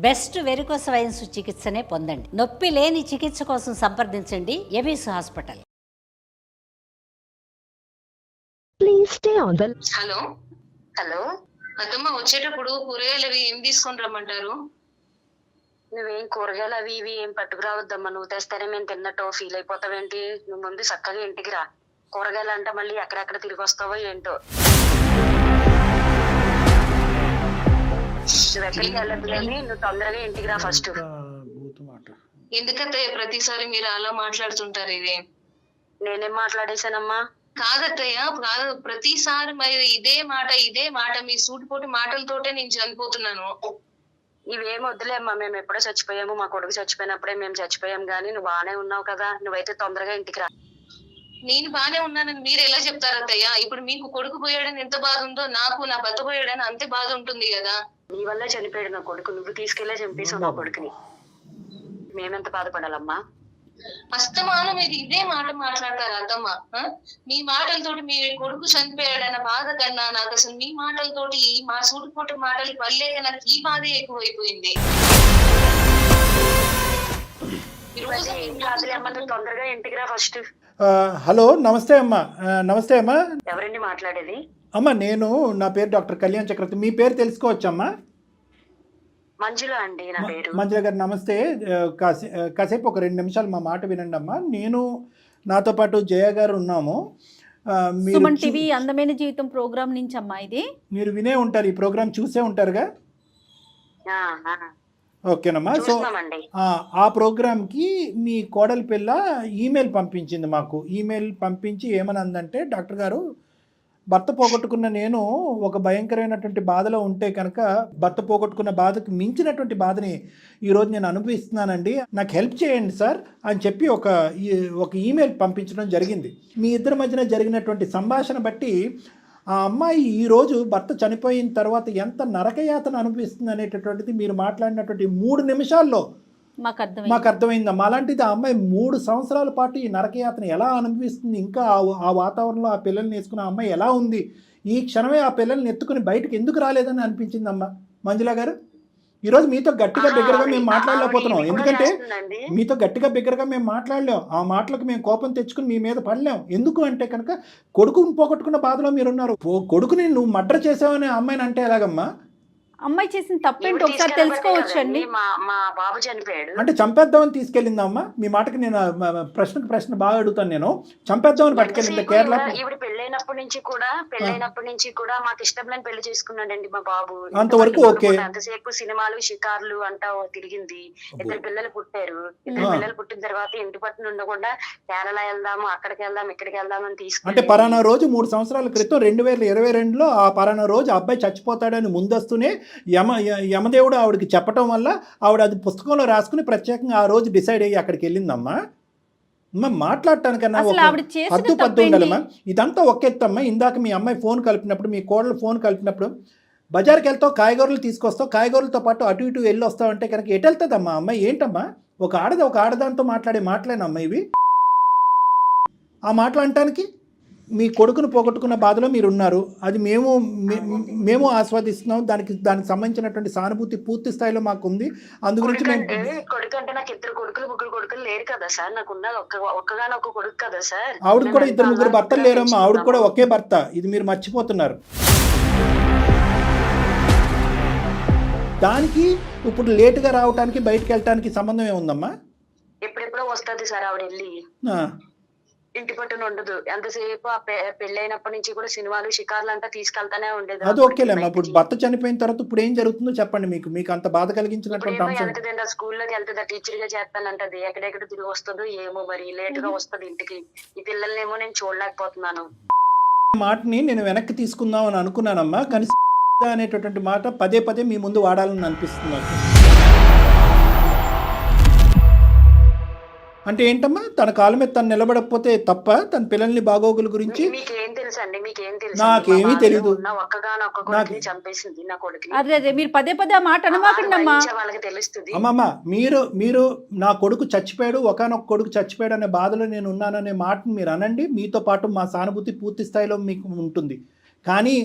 Best varicose wines చికిత్సనే పొందండి. నొప్పి లేని చికిత్స కోసం సంప్రదించండి ఎబిస్ హాస్పిటల్. హలో హలో అత్తమ్మ, వచ్చేటప్పుడు కూరగాయలు అవి ఏం తీసుకొని రమ్మంటారు? నువ్వేం కూరగాయలు అవి ఇవి ఏం పట్టుకురావద్దమ్మా. నువ్వు తెస్తేనే మేము తిన్నట్టు ఫీల్ అయిపోతావేంటి? నువ్వు ముందు చక్కగా ఇంటికి రా. కూరగాయలు అంటే మళ్ళీ ఎక్కడెక్కడ తిరిగి వస్తావో ఏంటో. నువ్వు ఎక్కడికి వెళ్ళదు కానీ నువ్వు తొందరగా ఇంటికి రా ఫస్ట్. ఎందుకత్తయ్య ప్రతిసారి మీరు అలా మాట్లాడుతుంటారు? ఇది నేనేం మాట్లాడేశానమ్మా? కాదత్తయ్య, కాదు, ప్రతిసారి మరి ఇదే మాట మీ సూటిపోటి మాటలతోటే నేను చనిపోతున్నాను. ఇవేం వద్దులేమ్మా, మేము ఎప్పుడో చచ్చిపోయాము. మా కొడుకు చచ్చిపోయినప్పుడే మేము చచ్చిపోయాం. గానీ నువ్వు బానే ఉన్నావు కదా, నువ్వైతే తొందరగా ఇంటికి రా. నేను బానే ఉన్నానని మీరు ఎలా చెప్తారు అత్తయ్య? ఇప్పుడు మీకు కొడుకు పోయాడని ఎంత బాధ ఉందో నాకు నా భర్త పోయాడని అంతే బాధ ఉంటుంది కదా. నీ వల్లే చనిపోయాడు నా కొడుకు. నువ్వు తీసుకెళ్లే చంపేసావు నా కొడుకుని. మేమెంత బాధపడాలమ్మా? అస్తమానం మీరు ఇదే మాట మాట్లాడతారు అత్తమ్మ. మీ మాటలతోటి మీ కొడుకు చనిపోయాడన్న బాధ కన్నా నాకు అసలు మీ మాటలతోటి మా సూటిపోటు మాటలు వల్లే నాకు ఈ బాధ ఎక్కువైపోయింది. తొందరగా ఇంటికి రా ఫస్ట్. హలో, నమస్తే అమ్మా. నమస్తే అమ్మా. ఎవరండి మాట్లాడేది? అమ్మా, నేను నా పేరు డాక్టర్ కళ్యాణ్ చక్రవర్తి. మీ పేరు తెలుసుకోవచ్చమ్మా? మంజుల అండి నా పేరు. మంజుల గారు నమస్తే. కాసేపు ఒక 2 నిమిషాలు మా మాట వినండి అమ్మా. నేను నాతో పాటు జయ గారు ఉన్నాము. సుమన్ టీవీ అందమైన జీవితం ప్రోగ్రామ్ నుంచి అమ్మా. ఇది మీరు వినే ఉంటారు, ఈ ప్రోగ్రామ్ చూసే ఉంటారుగా. ఓకేనమ్మా. సో ఆ ప్రోగ్రామ్కి మీ కోడలి పిల్ల ఈమెయిల్ పంపించింది మాకు. ఈమెయిల్ పంపించి ఏమనందంటే, డాక్టర్ గారు, భర్త పోగొట్టుకున్న నేను ఒక భయంకరమైనటువంటి బాధలో ఉంటే కనుక భర్త పోగొట్టుకున్న బాధకు మించినటువంటి బాధని ఈరోజు నేను అనుభవిస్తున్నానండి, నాకు హెల్ప్ చేయండి సార్ అని చెప్పి ఒక ఈమెయిల్ పంపించడం జరిగింది. మీ ఇద్దరి మధ్యన జరిగినటువంటి సంభాషణ బట్టి ఆ అమ్మాయి ఈరోజు భర్త చనిపోయిన తర్వాత ఎంత నరకయాతన అనిపిస్తుంది అనేటటువంటిది మీరు మాట్లాడినటువంటి 3 నిమిషాల్లో మాకు అర్థమైందమ్మా. అలాంటిది ఆ అమ్మాయి 3 సంవత్సరాల పాటు ఈ నరకయాతన ఎలా అనిపిస్తుంది, ఇంకా ఆ వాతావరణంలో ఆ పిల్లల్ని వేసుకున్న అమ్మాయి ఎలా ఉంది, ఈ క్షణమే ఆ పిల్లల్ని ఎత్తుకుని బయటకు ఎందుకు రాలేదని అనిపించిందమ్మా. మంజుల గారు, ఈరోజు మీతో గట్టిగా బిగ్గరగా మేము మాట్లాడలేకపోతున్నాం. ఎందుకంటే మీతో గట్టిగా బిగ్గరగా మేము మాట్లాడలేం. ఆ మాటలకు మేము కోపం తెచ్చుకుని మీ మీద పడలేం. ఎందుకు అంటే కనుక కొడుకుని పోగొట్టుకున్న బాధలో మీరున్నారు. కొడుకుని నువ్వు మర్డర్ చేసావని అమ్మాయిని అంటే ఎలాగమ్మా? అమ్మాయి చేసిన తప్పేంటి ఒకసారి తెలుసుకోవచ్చు అండి. మా బాబు చనిపోయాడు అంటే చంపేద్దామని తీసుకెళ్ళిందమ్మా. మీ మాటకి నేను ప్రశ్న బాగా అడుగుతాను. నేను చంపేద్దామని పట్టుకెళ్ళింది కేరళ. ఇప్పుడు పెళ్ళైనప్పటి నుంచి కూడా మాకు ఇష్టం లేని పెళ్లి చేసుకున్నాడండి మా బాబు. అంతవరకు ఓకే. అంతసేపు సినిమాలు షికార్లు అంటా తిరిగింది. 2 పిల్లలు పుట్టారు. 2 పిల్లలు పుట్టిన తర్వాత ఇంటి పట్టున ఉండకుండా కేరళ వెళ్దాము, అక్కడికి వెళ్దాం, ఇక్కడికి వెళ్దాం అని తీసుకుని, అంటే పలానా రోజు 3 సంవత్సరాల క్రితం 2022లో ఆ పలానా రోజు అబ్బాయి చచ్చిపోతాడని ముందస్తునే యమదేవుడు ఆవిడకి చెప్పటం వల్ల ఆవిడ అది పుస్తకంలో రాసుకుని ప్రత్యేకంగా ఆ రోజు డిసైడ్ అయ్యి అక్కడికి వెళ్ళిందమ్మా. మాట్లాడటానికన్నా పద్దు ఉండాలమ్మా. ఇదంతా ఒక ఎత్తమ్మా. ఇందాక మీ అమ్మాయి ఫోన్ కలిపినప్పుడు, మీ కోడలు ఫోన్ కలిపినప్పుడు, బజార్కి వెళ్తావు, కాయగూరలు తీసుకొస్తావు, కాయగూరలతో పాటు అటు ఇటు వెళ్ళి వస్తావు అంటే కనుక ఎటు వెళ్తుందమ్మా అమ్మాయి? ఏంటమ్మా ఒక ఆడదాంతో మాట్లాడేనమ్మా ఇవి? ఆ మాట్లాడటానికి మీ కొడుకును పోగొట్టుకున్న బాధలో మీరు ఉన్నారు. అది మేము ఆస్వాదిస్తున్నాం. దానికి సంబంధించినటువంటి సానుభూతి పూర్తి స్థాయిలో మాకు ఉంది. అందుగురించి కొడుకు అంటే నాకు 2 కొడుకులు 3 కొడుకులు లేరు కదా సార్. నాకు ఉన్నది ఒక్కగానొక్క కొడుకు కదా సార్. ఆవిడకి కూడా 2 3 భర్తలు లేరమ్మా. ఆవిడకి కూడా ఒకే భర్త. ఇది మీరు మర్చిపోతున్నారు. దానికి ఇప్పుడు లేటుగా రావటానికి బయటకు వెళ్ళటానికి సంబంధం ఏముందమ్మా? ఎప్పుడెప్పుడో వస్తుంది సార్ ఆవిడ వెళ్ళి. ఇంటి పట్టున ఉండదు. ఎంతసేపు ఆ పెళ్ళైనప్పటి నుంచి కూడా సినిమాలు షికార్లు అంతా తీసుకెళ్తానే ఉండేది. అది ఓకేలేమ్మా. ఇప్పుడు భర్త చనిపోయిన తర్వాత ఇప్పుడు ఏం జరుగుతుందో చెప్పండి. మీకు అంత బాధ కలిగించినటువంటి అంశం. స్కూల్లోకి వెళ్తుందా, టీచర్ గా చేస్తానంటది. ఎక్కడెక్కడ తిరిగి వస్తుందో ఏమో, మరి లేట్ గా వస్తుంది ఇంటికి. ఈ పిల్లల్నేమో నేను చూడలేకపోతున్నాను. మాటని నేను వెనక్కి తీసుకుందాం అని అనుకున్నానమ్మా, కానీ అనేటటువంటి మాట పదే పదే మీ ముందు వాడాలని అనిపిస్తుంది. అంటే ఏంటమ్మా, తన కాళ్ళ మీద తను నిలబడకపోతే తప్ప తన పిల్లల్ని బాగోగుల గురించి నాకేమీ తెలీదు. అదే మీరు పదే పదే ఆ మాట అనమాకండి అమ్మా. అమ్మమ్మ, మీరు నా కొడుకు చచ్చిపోయాడు, ఒకనొక కొడుకు చచ్చిపోయాడు అనే బాధలో నేను ఉన్నాననే మాటను మీరు అనండి. మీతో పాటు మా సానుభూతి పూర్తి స్థాయిలో మీకు ఉంటుంది. కానీ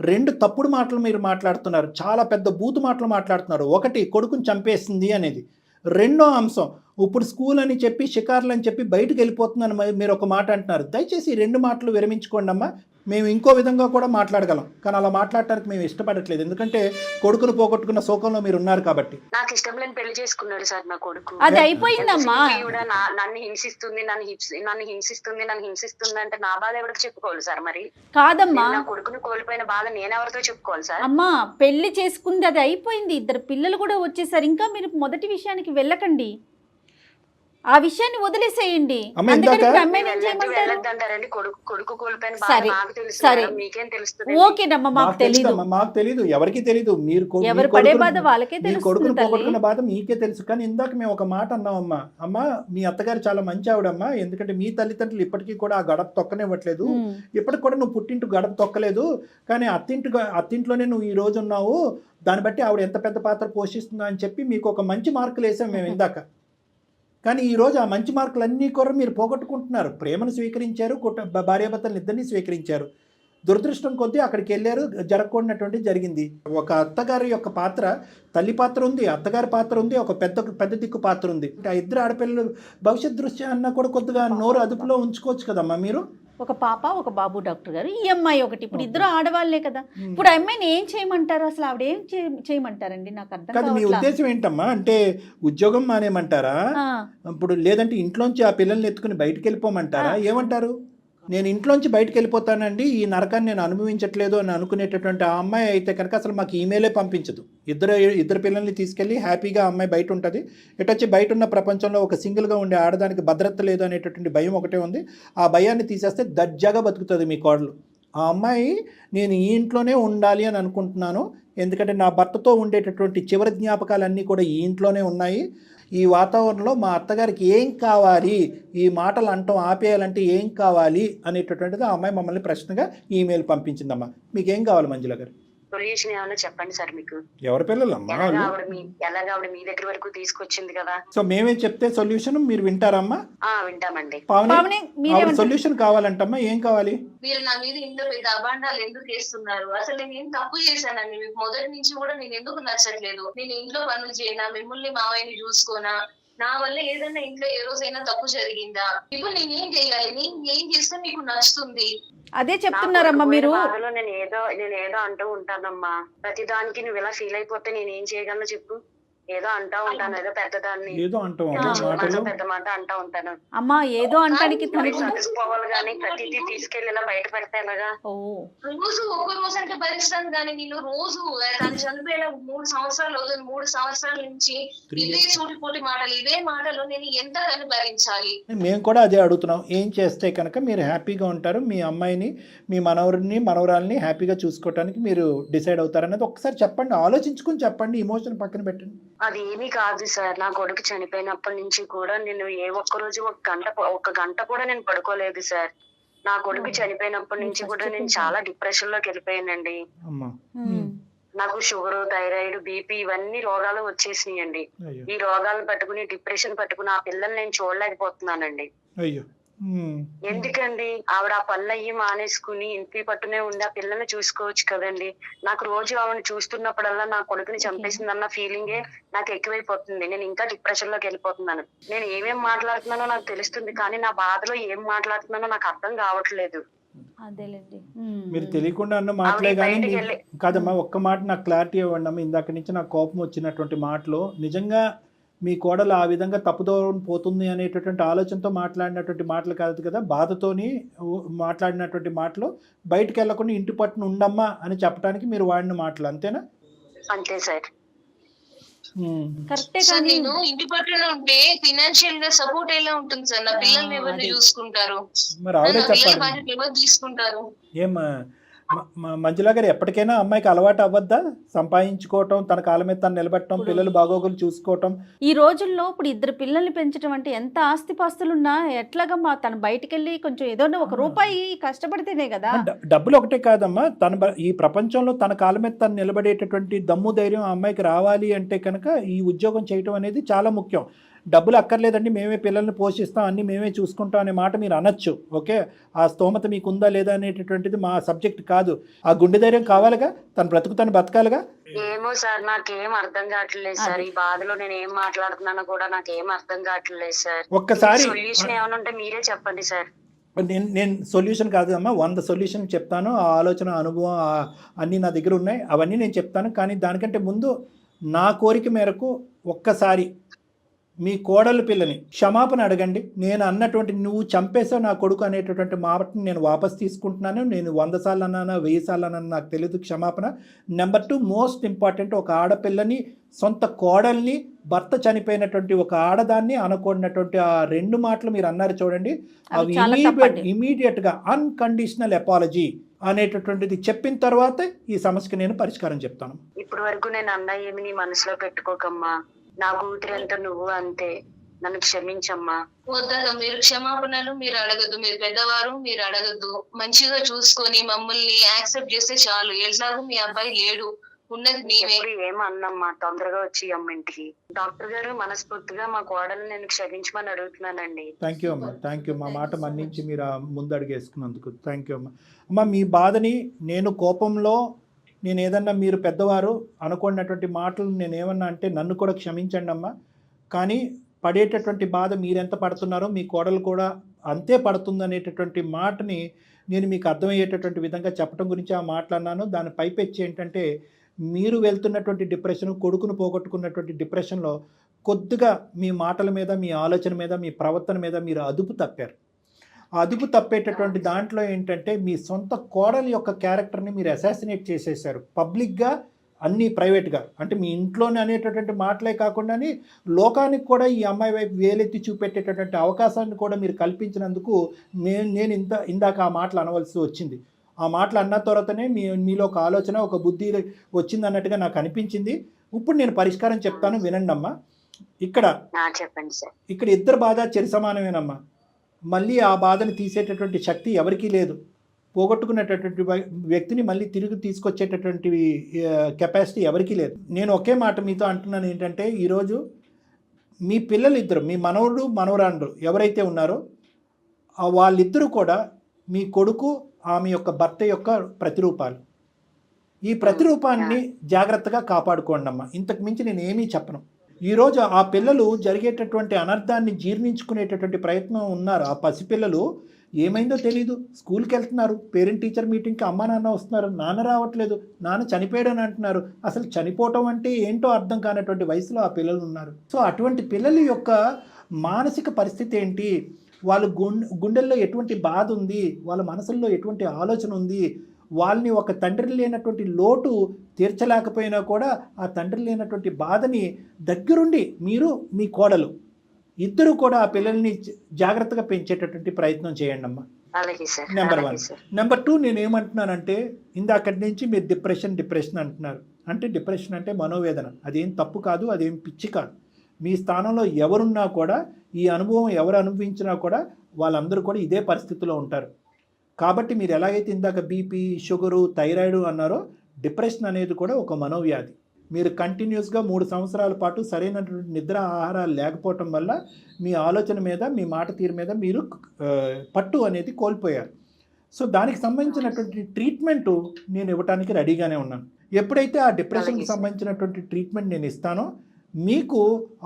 2 తప్పుడు మాటలు మీరు మాట్లాడుతున్నారు, చాలా పెద్ద బూతు మాటలు మాట్లాడుతున్నారు. ఒకటి, కొడుకుని చంపేసింది అనేది. రెండో అంశం, ఇప్పుడు స్కూల్ అని చెప్పి షికార్లు అని చెప్పి బయటకు వెళ్ళిపోతుందని మీరు ఒక మాట అంటున్నారు. దయచేసి ఈ 2 మాటలు విరమించుకోండి అమ్మా. మేము ఇంకో విధంగా కూడా మాట్లాడగలం, కానీ అలా మాట్లాడటానికి మేము ఇష్టపడట్లేదు. ఎందుకంటే కొడుకును పోగొట్టుకున్న శోకంలో మీరు ఉన్నారు కాబట్టి. నాకు ఇష్టం లేని పెళ్లి చేసుకున్నాడు సార్ నా కొడుకు. అది అయిపోయిందమ్మా. నన్ను హింసిస్తుంది అంటే నా బాధ ఎవరికి చెప్పుకోవాలి సార్? మరి కాదమ్మా, నా కొడుకుని కోల్పోయిన బాధ నేనెవరితో చెప్పుకోవాలి సార్? అమ్మా పెళ్లి చేసుకుంది, అది అయిపోయింది, 2 పిల్లలు కూడా వచ్చేసారు. ఇంకా మీరు మొదటి విషయానికి వెళ్ళకండి, ఆ విషయాన్ని వదిలేసేయండి. వెళ్ళొద్దంటారండి. కొడుకు కోల్పోయిన బాధ నాకు తెలుసు, మీకేం తెలుస్తుంది? ఓకేనమ్మా, మాకు తెలియదు. మాకు తెలియదు, ఎవరికి తెలియదు. మీరు ఎవరు పడే బాధ వాళ్ళకే తెలుసు, కొడుకును పోగొట్టుకున్న బాధ మీకే తెలుసు. కానీ ఇందాక మేము ఒక మాట అన్నామమ్మా, అమ్మా మీ అత్తగారు చాలా మంచి ఆవిడమ్మా, ఎందుకంటే మీ తల్లిదండ్రులు ఇప్పటికీ కూడా ఆ గడప తొక్కనివ్వట్లేదు, ఇప్పటికి కూడా నువ్వు పుట్టింటి గడప తొక్కలేదు, కానీ అత్తింట్లోనే నువ్వు ఈ రోజు ఉన్నావు, దాన్ని బట్టి ఆవిడ ఎంత పెద్ద పాత్ర పోషిస్తుందో అని చెప్పి మీకు ఒక మంచి మార్కులు వేసాం మేము ఇందాక. కానీ ఈరోజు ఆ మంచి మార్కులన్నీ కూడా మీరు పోగొట్టుకుంటున్నారు. ప్రేమను స్వీకరించారు, భార్యాభర్తలను ఇద్దరిని స్వీకరించారు, దురదృష్టం కొద్దీ అక్కడికి వెళ్ళారు, జరగకూడనటువంటి జరిగింది. ఒక అత్తగారి యొక్క పాత్ర, తల్లి పాత్ర ఉంది, అత్తగారి పాత్ర ఉంది, ఒక పెద్ద దిక్కు పాత్ర ఉంది. ఆ ఇద్దరు ఆడపిల్లలు భవిష్యత్ దృష్ట్యా అన్న కూడా కొద్దిగా నోరు అదుపులో ఉంచుకోవచ్చు కదమ్మా మీరు. ఒక పాప ఒక బాబు డాక్టర్ గారు, ఈ అమ్మాయి ఒకటి. ఇప్పుడు ఇద్దరు ఆడవాళ్లే కదా. ఇప్పుడు ఆ అమ్మాయిని ఏం చేయమంటారు? అసలు ఆవిడ ఏం చేయమంటారండి? నాకు అర్థం కాదు. మీ ఉద్దేశం ఏంటమ్మా? అంటే ఉద్యోగం మానేమంటారా? ఇప్పుడు లేదంటే ఇంట్లోంచి ఆ పిల్లల్ని ఎత్తుకుని బయటకు వెళ్ళిపోమంటారా? ఏమంటారు? నేను ఇంట్లోంచి బయటకు వెళ్ళిపోతానండి, ఈ నరకాన్ని నేను అనుభవించట్లేదు అని అనుకునేటటువంటి ఆ అమ్మాయి అయితే కనుక అసలు మాకు ఈమెయిలే పంపించదు. ఇద్దరు పిల్లల్ని తీసుకెళ్ళి హ్యాపీగా ఆ అమ్మాయి బయట ఉంటుంది. ఎటొచ్చి బయట ఉన్న ప్రపంచంలో ఒక సింగిల్గా ఉండే ఆడదానికి భద్రత లేదు అనేటటువంటి భయం ఒకటే ఉంది. ఆ భయాన్ని తీసేస్తే దర్జాగా బతుకుతుంది మీ కోడలు. ఆ అమ్మాయి నేను ఈ ఇంట్లోనే ఉండాలి అని అనుకుంటున్నాను, ఎందుకంటే నా భర్తతో ఉండేటటువంటి చివరి జ్ఞాపకాలన్నీ కూడా ఈ ఇంట్లోనే ఉన్నాయి. ఈ వాతావరణంలో మా అత్తగారికి ఏం కావాలి, ఈ మాటలు అంటాం ఆపేయాలంటే ఏం కావాలి అనేటటువంటిది ఆ అమ్మాయి మమ్మల్ని ప్రశ్నగా ఈమెయిల్ పంపించిందమ్మా. మీకేం కావాలి మంజుల గారు? సొల్యూషన్ ఏమన్నా చెప్పండి సార్. మీకు ఎవరి పిల్లలమ్మా? ఎలాగా ఆవిడ మీ దగ్గర వరకు తీసుకొచ్చింది కదా. సో మేమే చెప్తే సొల్యూషన్ మీరు వింటారమ్మా? వింటామండి. పావని సొల్యూషన్ కావాలంటమ్మా. ఏం కావాలి? మీరు నా మీద ఇంత పెద్ద అభాండాలు ఎందుకు వేస్తున్నారు? అసలు నేను ఏం తప్పు చేశానండి? మీకు మొదటి నుంచి కూడా నేను ఎందుకు నచ్చట్లేదు? నేను ఇంట్లో పనులు చేయనా, మిమ్మల్ని మావయ్యని చూసుకోనా, నా వల్ల ఏదైనా ఇంట్లో ఏ రోజైనా తప్పు జరిగిందా? ఇప్పుడు నేనేం చేయాలి? నేను ఏం చేస్తే మీకు నచ్చుతుంది? అదే చెప్తున్నారమ్మా మీరు. నేను ఏదో అంటూ ఉంటానమ్మా. ప్రతి దానికి నువ్వు ఇలా ఫీల్ అయిపోతే నేను ఏం చేయగలను చెప్పు? ఏదో అంటా ఉంటాను, ఏదో పెద్దదాన్ని, పెద్ద మాట అంటా ఉంటాను. అమ్మా ఏదో అంటానికి చదువుకోవాలి కానీ ప్రతిదీ తీసుకెళ్లి ఇలా బయట పెడితే ఎలాగా? రోజు ఒక్క రోజు అంటే భరిస్తాను కానీ నేను రోజు తను చనిపోయిన 3 సంవత్సరాలు 3 సంవత్సరాల నుంచి ఇదే సూటిపోటి మాటలు, ఇదే మాటలు నేను ఎంతగానో భరించాలి. మేము కూడా అదే అడుగుతున్నాం. ఏం చేస్తే కనుక మీరు హ్యాపీగా ఉంటారు, మీ అమ్మాయిని మీ మనవరాల్ని హ్యాపీగా చూసుకోవటానికి మీరు డిసైడ్ అవుతారనేది ఒకసారి చెప్పండి, ఆలోచించుకుని చెప్పండి, ఇమోషన్ పక్కన పెట్టండి. అది ఏమీ కాదు సార్. నా కొడుకు చనిపోయినప్పటి నుంచి కూడా నేను ఏ ఒక్క రోజు ఒక గంట కూడా నేను పడుకోలేదు సార్. నా కొడుకు చనిపోయినప్పటి నుంచి కూడా నేను చాలా డిప్రెషన్ లోకి వెళ్ళిపోయానండి. నాకు షుగర్, థైరాయిడ్, బీపీ ఇవన్నీ రోగాలు వచ్చేసినాయండి. ఈ రోగాలను పట్టుకుని డిప్రెషన్ పట్టుకుని ఆ పిల్లల్ని నేను చూడలేకపోతున్నానండి. ఎందుకండి? ఆవిడ ఆ పనులు అయ్యి మానేసుకుని ఇంటి పట్టునే ఉండి ఆ పిల్లల్ని చూసుకోవచ్చు కదండి. నాకు రోజు ఆవిడని చూస్తున్నప్పుడల్లా నా కొడుకుని చంపేసిందన్న ఫీలింగే నాకు ఎక్కువైపోతుంది. నేను ఇంకా డిప్రెషన్ లోకి వెళ్ళిపోతున్నాను. నేను ఏమేం మాట్లాడుతున్నానో నాకు తెలుస్తుంది, కానీ నా బాధలో ఏం మాట్లాడుతున్నానో నాకు అర్థం కావట్లేదు. మీరు తెలియకుండా అన్న మాటలే కానీ కాదమ్మా. ఒక్క మాట నాకు క్లారిటీ ఇవ్వండి అమ్మా. ఇందాక నుంచి నాకు కోపం వచ్చినటువంటి మాటలు నిజంగా మీ కోడలు ఆ విధంగా తప్పుదోవ పోతుంది అనేటటువంటి ఆలోచనతో మాట్లాడినటువంటి మాటలు కాదు కదా, బాధతోని మాట్లాడినటువంటి మాటలు. బయటకు వెళ్ళకుండా ఇంటి పట్టున ఉండమ్మా అని చెప్పడానికి మీరు వాడిన మాటలు, అంతేనా? అంతే సార్. కరెక్టే. నేను ఇంటి పట్టున ఉంటే ఫైనాన్షియల్ గా సపోర్ట్ ఎలా ఉంటుంది సార్? నా పిల్లల్ని ఎవరు చూసుకుంటారు? మరి ఆవిడే చెప్పాలి. ఎవరు తీసుకుంటారు? ఏమా మంజుల గారు, ఎప్పటికైనా అమ్మాయికి అలవాటు అవ్వద్దా సంపాదించుకోవటం, తన కాళ్ళ మీద తను నిలబెట్టడం, పిల్లలు బాగోగులు చూసుకోవటం? ఈ రోజుల్లో ఇప్పుడు 2 పిల్లల్ని పెంచడం అంటే ఎంత ఆస్తిపాస్తులున్నా ఎట్లాగమ్మా? తను బయటికి వెళ్ళి కొంచెం ఏదో ఒక రూపాయి కష్టపడితేనే కదా. డబ్బులు ఒకటే కాదమ్మా, ఈ ప్రపంచంలో తన కాళ్ళ మీద తను నిలబడేటటువంటి దమ్ము ధైర్యం ఆ అమ్మాయికి రావాలి అంటే కనుక ఈ ఉద్యోగం చేయటం అనేది చాలా ముఖ్యం. డబ్బులు అక్కర్లేదండి, మేమే పిల్లల్ని పోషిస్తాం, అన్నీ మేమే చూసుకుంటాం అనే మాట మీరు అనొచ్చు. ఓకే, ఆ స్తోమత మీకు ఉందా లేదా అనేటటువంటిది మా సబ్జెక్ట్ కాదు. ఆ గుండె ధైర్యం కావాలిగా, తన బ్రతుకు తను బతకాలిగా. ఏమో సార్, నాకేం అర్థం కావట్లేదు సార్. ఈ బాధలో నేను ఏం మాట్లాడుతున్నానో కూడా నాకేం అర్థం కావట్లేదు సార్. ఒక్కసారి సొల్యూషన్ ఏమైనా ఉంటే మీరే చెప్పండి సార్. నేను సొల్యూషన్ కాదు అమ్మా, 100 సొల్యూషన్ చెప్తాను. ఆ ఆలోచన, అనుభవం అన్నీ నా దగ్గర ఉన్నాయి, అవన్నీ నేను చెప్తాను. కానీ దానికంటే ముందు నా కోరిక మేరకు ఒక్కసారి మీ కోడలు పిల్లని క్షమాపణ అడగండి. నేను అన్నటువంటి నువ్వు చంపేసావు నా కొడుకు అనేటటువంటి మాటని నేను వాపస్ తీసుకుంటున్నాను. నేను 100 సార్లు అన్నానా 1000 సార్లు అన్నాను నాకు తెలియదు, క్షమాపణ. నెంబర్ 2, మోస్ట్ ఇంపార్టెంట్, ఒక ఆడపిల్లని, సొంత కోడల్ని, భర్త చనిపోయినటువంటి ఒక ఆడదాన్ని అనకూడనటువంటి ఆ 2 మాటలు మీరు అన్నారు చూడండి, అవి ఇమీడియట్గా అన్కండిషనల్ అపాలజీ అనేటటువంటిది చెప్పిన తర్వాత ఈ సమస్యకి నేను పరిష్కారం చెప్తాను. ఇప్పటి వరకు నేను అన్న ఏమి నీ మనసులో పెట్టుకోకమ్మా. నా కూతురు ఎంత నువ్వు అంతే, నన్ను క్షమించమ్మా. వద్దా, మీరు క్షమాపణలు మీరు అడగద్దు, మీరు పెద్దవారు, మీరు అడగద్దు. మంచిగా చూసుకొని మమ్మల్ని యాక్సెప్ట్ చేస్తే చాలు. ఎట్లాగూ మీ అబ్బాయి లేడు, ఉన్నది నీవే. ఏమన్నమ్మా, తొందరగా వచ్చి అమ్మ ఇంటికి. డాక్టర్ గారు, మనస్ఫూర్తిగా మా కోడలు నేను క్షమించమని అడుగుతున్నానండి. థ్యాంక్ యూ అమ్మా, థ్యాంక్ యూ. మా మాట మన్నించి మీరు ముందు అడిగేసుకున్నందుకు థ్యాంక్ యూ అమ్మా. అమ్మ, మీ బాధని, నేను కోపంలో నేను ఏదన్నా మీరు పెద్దవారు అనుకున్నటువంటి మాటలు నేను ఏమన్నా అంటే నన్ను కూడా క్షమించండి అమ్మా. కానీ పడేటటువంటి బాధ మీరెంత పడుతున్నారో మీ కోడలు కూడా అంతే పడుతుంది అనేటటువంటి మాటని నేను మీకు అర్థమయ్యేటటువంటి విధంగా చెప్పడం గురించి ఆ మాట్లాడినాను. దాని పైపెచ్చి ఏంటంటే, మీరు వెళ్తున్నటువంటి డిప్రెషన్, కొడుకును పోగొట్టుకున్నటువంటి డిప్రెషన్లో కొద్దిగా మీ మాటల మీద, మీ ఆలోచన మీద, మీ ప్రవర్తన మీద మీరు అదుపు తప్పారు. అదుపు తప్పేటటువంటి దాంట్లో ఏంటంటే, మీ సొంత కోడలి యొక్క క్యారెక్టర్ని మీరు అసాసినేట్ చేసేసారు పబ్లిక్గా, అన్నీ ప్రైవేట్గా. అంటే మీ ఇంట్లోనే అనేటటువంటి మాటలే కాకుండాని లోకానికి కూడా ఈ అమ్మాయి వైపు వేలెత్తి చూపెట్టేటటువంటి అవకాశాన్ని కూడా మీరు కల్పించినందుకు నేను ఇందాక ఆ మాటలు అనవలసి వచ్చింది. ఆ మాటలు అన్న తర్వాతనే మీలో ఒక ఆలోచన, ఒక బుద్ధి వచ్చింది అన్నట్టుగా నాకు అనిపించింది. ఇప్పుడు నేను పరిష్కారం చెప్తాను, వినండి అమ్మా. చెప్పండి సార్. ఇక్కడ ఇద్దరు బాధ చెరి సమానమేనమ్మా. మళ్ళీ ఆ బాధను తీసేటటువంటి శక్తి ఎవరికీ లేదు. పోగొట్టుకునేటటువంటి వ్యక్తిని మళ్ళీ తిరిగి తీసుకొచ్చేటటువంటి కెపాసిటీ ఎవరికీ లేదు. నేను ఒకే మాట మీతో అంటున్నాను ఏంటంటే, ఈరోజు మీ పిల్లలు ఇద్దరు, మీ మనవడు మనవరాండ్రు ఎవరైతే ఉన్నారో వాళ్ళిద్దరూ కూడా మీ కొడుకు, ఆమె యొక్క భర్త యొక్క ప్రతిరూపాలు. ఈ ప్రతిరూపాన్ని జాగ్రత్తగా కాపాడుకోండి అమ్మా. ఇంతకు మించి నేను ఏమీ చెప్పను. ఈరోజు ఆ పిల్లలు జరిగేటటువంటి అనర్థాన్ని జీర్ణించుకునేటటువంటి ప్రయత్నం ఉన్నారు. ఆ పసిపిల్లలు ఏమైందో తెలీదు, స్కూల్కి వెళ్తున్నారు, పేరెంట్ టీచర్ మీటింగ్కి అమ్మ నాన్న వస్తున్నారు, నాన్న రావట్లేదు, నాన్న చనిపోయాడని అంటున్నారు. అసలు చనిపోవటం అంటే ఏంటో అర్థం కానటువంటి వయసులో ఆ పిల్లలు ఉన్నారు. సో అటువంటి పిల్లల యొక్క మానసిక పరిస్థితి ఏంటి, వాళ్ళ గుండెల్లో ఎటువంటి బాధ ఉంది, వాళ్ళ మనసుల్లో ఎటువంటి ఆలోచన ఉంది, వాళ్ళని ఒక తండ్రి లేనటువంటి లోటు తీర్చలేకపోయినా కూడా ఆ తండ్రి లేనటువంటి బాధని దగ్గరుండి మీరు, మీ కోడలు ఇద్దరు కూడా ఆ పిల్లల్ని జాగ్రత్తగా పెంచేటటువంటి ప్రయత్నం చేయండి అమ్మా. నెంబర్ 1. నెంబర్ 2, నేను ఏమంటున్నానంటే, ఇందాకటి నుంచి మీరు డిప్రెషన్ అంటున్నారు. అంటే డిప్రెషన్ అంటే మనోవేదన, అదేం తప్పు కాదు, అదేం పిచ్చి కాదు. మీ స్థానంలో ఎవరున్నా కూడా, ఈ అనుభవం ఎవరు అనుభవించినా కూడా వాళ్ళందరూ కూడా ఇదే పరిస్థితిలో ఉంటారు. కాబట్టి మీరు ఎలాగైతే ఇందాక బీపీ, షుగరు, థైరాయిడ్ అన్నారో, డిప్రెషన్ అనేది కూడా ఒక మనోవ్యాధి. మీరు కంటిన్యూస్గా 3 సంవత్సరాల పాటు సరైనటువంటి నిద్ర, ఆహారాలు లేకపోవటం వల్ల మీ ఆలోచన మీద, మీ మాట తీరు మీద మీరు పట్టు అనేది కోల్పోయారు. సో దానికి సంబంధించినటువంటి ట్రీట్మెంటు నేను ఇవ్వడానికి రెడీగానే ఉన్నాను. ఎప్పుడైతే ఆ డిప్రెషన్కి సంబంధించినటువంటి ట్రీట్మెంట్ నేను ఇస్తానో, మీకు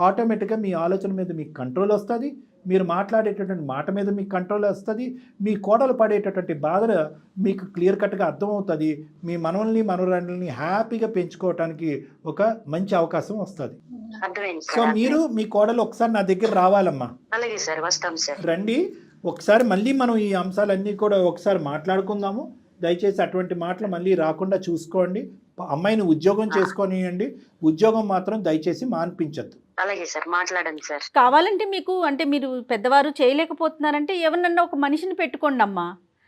ఆటోమేటిక్గా మీ ఆలోచన మీద మీకు కంట్రోల్ వస్తుంది, మీరు మాట్లాడేటటువంటి మాట మీద మీకు కంట్రోల్ వస్తుంది, మీ కోడలు పడేటటువంటి బాధ మీకు క్లియర్ కట్గా అర్థమవుతుంది. మీ మనవల్ని మనవరాండ్లని హ్యాపీగా పెంచుకోవడానికి ఒక మంచి అవకాశం వస్తుంది. సో మీరు, మీ కోడలు ఒకసారి నా దగ్గర రావాలమ్మా. రండి, ఒకసారి మళ్ళీ మనం ఈ అంశాలన్నీ కూడా ఒకసారి మాట్లాడుకుందాము. దయచేసి అటువంటి మాటలు మళ్ళీ రాకుండా చూసుకోండి. అమ్మాయిని ఉద్యోగం చేసుకోనియండి, ఉద్యోగం మాత్రం దయచేసి మాన్పించద్దు. అలాగే సార్, మాట్లాడండి సార్. కావాలంటే మీకు, అంటే మీరు పెద్దవారు చేయలేకపోతున్నారంటే ఎవరినన్నా ఒక మనిషిని పెట్టుకోండి అమ్మా,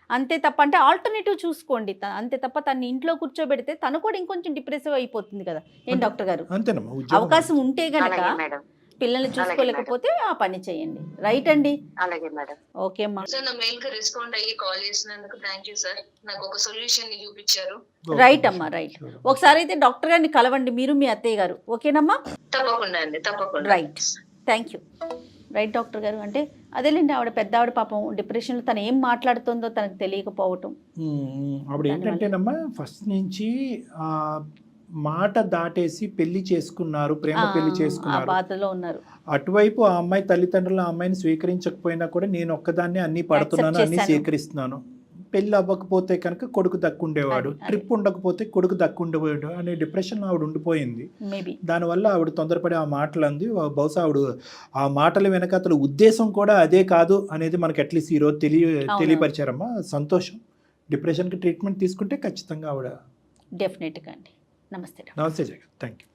అంతే తప్ప. అంటే ఆల్టర్నేటివ్ చూసుకోండి, అంతే తప్ప తను ఇంట్లో కూర్చోబెడితే తను కూడా ఇంకొంచెం డిప్రెసివ్ అయిపోతుంది కదా. ఏం డాక్టర్ గారు, అంతేనమ్మా. అవకాశం ఉంటే గనక పిల్లల్ని చూసుకోలేకపోతే ఆ పని చేయండి. రైట్ అండి. అలాగే మేడం. ఓకే అమ్మా. సార్, నా మెయిల్ కి రెస్పాండ్ అయ్యి కాల్ చేసినందుకు థ్యాంక్ యూ సార్. నాకు ఒక సొల్యూషన్ ని చూపించారు. రైట్ అమ్మా, రైట్. ఒకసారి అయితే డాక్టర్ గారిని కలవండి, మీరు మీ అత్తయ్య గారు. ఓకేనమ్మా? తప్పకుండా అండి, తప్పకుండా. Right. Thank you. Right doctor గారు. అంటే అదేలేండి, ఆవిడ పెద్ద ఆవిడ పాపం డిప్రెషన్లో తను ఏం మాట్లాడుతుందో తనకు తెలియకపోవటం. ఆవిడ ఏంటంటేనమ్మా ఫస్ట్ నుంచి ఆ మాట దాటేసి పెళ్లి చేసుకున్నారు, ప్రేమ పెళ్లి ఆ చేసుకున్నారు. బాధలో ఉన్నారు. అటువైపు ఆ అమ్మాయి తల్లిదండ్రులు ఆ అమ్మాయిని స్వీకరించకపోయినా కూడా నేను ఒక్కదాన్ని అన్ని పడుతున్నాను, అన్ని చేశాను. స్వీకరిస్తున్నాను. పెళ్ళి అవ్వకపోతే కనుక కొడుకు దక్కుండేవాడు, అదే. ట్రిప్ ఉండకపోతే కొడుకు దక్కుండేవాడు అనే డిప్రెషన్లో ఆవిడ ఉండిపోయింది. మేబీ దానివల్ల ఆవిడ తొందరపడి ఆ మాటలు అంది. బహుశా ఆవిడ ఆ మాటల వెనక అతను ఉద్దేశం కూడా అదే కాదు అనేది మనకి అట్లీస్ట్ ఈరోజు తెలియపరిచారమ్మా. సంతోషం. డిప్రెషన్కి ట్రీట్మెంట్ తీసుకుంటే ఖచ్చితంగా ఆవిడ. డెఫినెట్గా అండి. నమస్తే డాక్టర్. నమస్తే జగన్, థ్యాంక్ యూ.